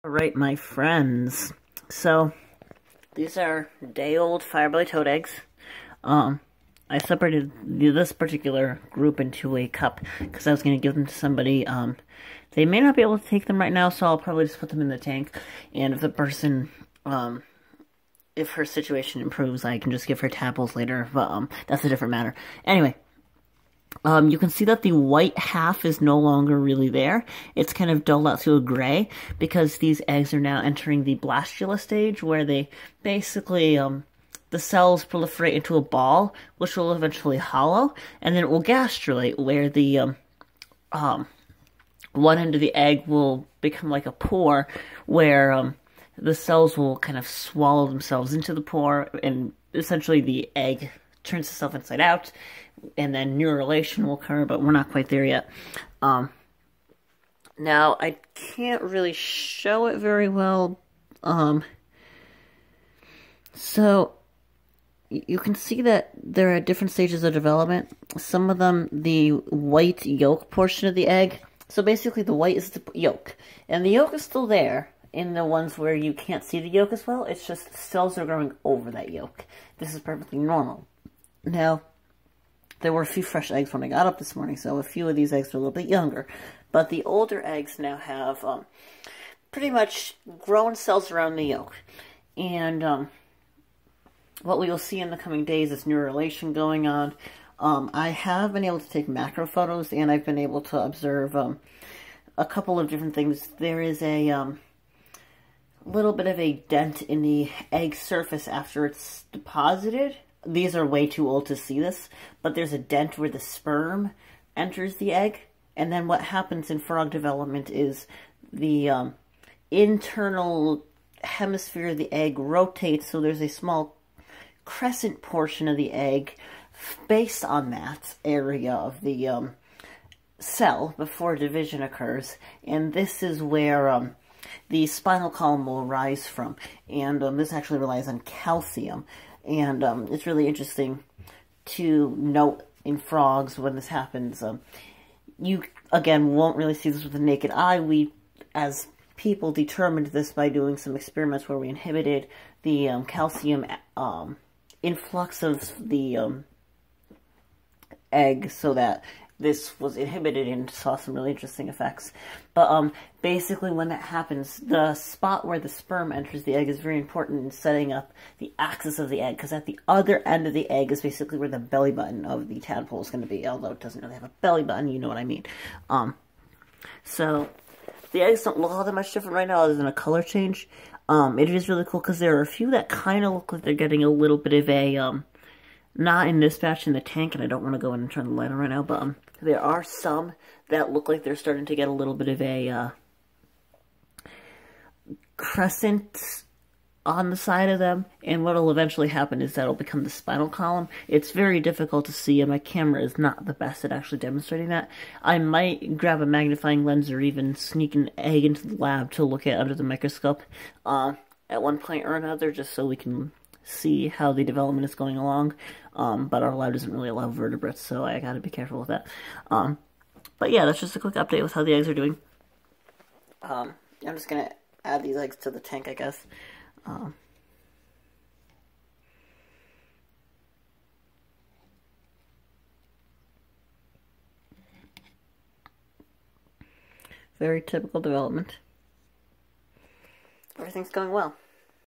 Alright, my friends. So, these are day-old firebelly toad eggs. I separated this particular group into a cup because I was going to give them to somebody. They may not be able to take them right now, so I'll probably just put them in the tank. And if the person, if her situation improves, I can just give her tadpoles later. But that's a different matter. Anyway. You can see that the white half is no longer really there. It's kind of dulled out to a gray because these eggs are now entering the blastula stage where they basically, the cells proliferate into a ball, which will eventually hollow, and then it will gastrulate where the, one end of the egg will become like a pore where, the cells will kind of swallow themselves into the pore, and essentially the egg turns itself inside out, and then neurulation will occur, but we're not quite there yet. Now, I can't really show it very well. So, you can see that there are different stages of development. Some of them, the white yolk portion of the egg. So basically, the white is the yolk. And the yolk is still there in the ones where you can't see the yolk as well. It's just the cells are growing over that yolk. This is perfectly normal. Now, there were a few fresh eggs when I got up this morning, so a few of these eggs are a little bit younger. But the older eggs now have pretty much grown cells around the yolk. And what we will see in the coming days is neurulation going on. I have been able to take macro photos, and I've been able to observe a couple of different things. There is a little bit of a dent in the egg surface after it's deposited. These are way too old to see this, but there's a dent where the sperm enters the egg. And then what happens in frog development is the internal hemisphere of the egg rotates, so there's a small crescent portion of the egg based on that area of the cell before division occurs. And this is where the spinal column will rise from. And this actually relies on calcium. And it's really interesting to note in frogs when this happens. You, again, won't really see this with the naked eye. We, as people, determined this by doing some experiments where we inhibited the calcium influx of the egg so that this was inhibited and saw some really interesting effects. But basically when that happens, the spot where the sperm enters the egg is very important in setting up the axis of the egg, because at the other end of the egg is basically where the belly button of the tadpole is going to be, although it doesn't really have a belly button, you know what I mean. So the eggs don't look all that much different right now other than a color change. It is really cool because there are a few that kind of look like they're getting a little bit of a, not in this batch in the tank, and I don't want to go in and turn the light on right now, but there are some that look like they're starting to get a little bit of a crescent on the side of them, and what will eventually happen is that'll become the spinal column. It's very difficult to see, and my camera is not the best at actually demonstrating that. I might grab a magnifying lens or even sneak an egg into the lab to look at under the microscope at one point or another, just so we can see how the development is going along, but our lab doesn't really allow vertebrates, so I gotta be careful with that. But yeah, that's just a quick update with how the eggs are doing. I'm just gonna add these eggs to the tank, I guess. Very typical development. Everything's going well.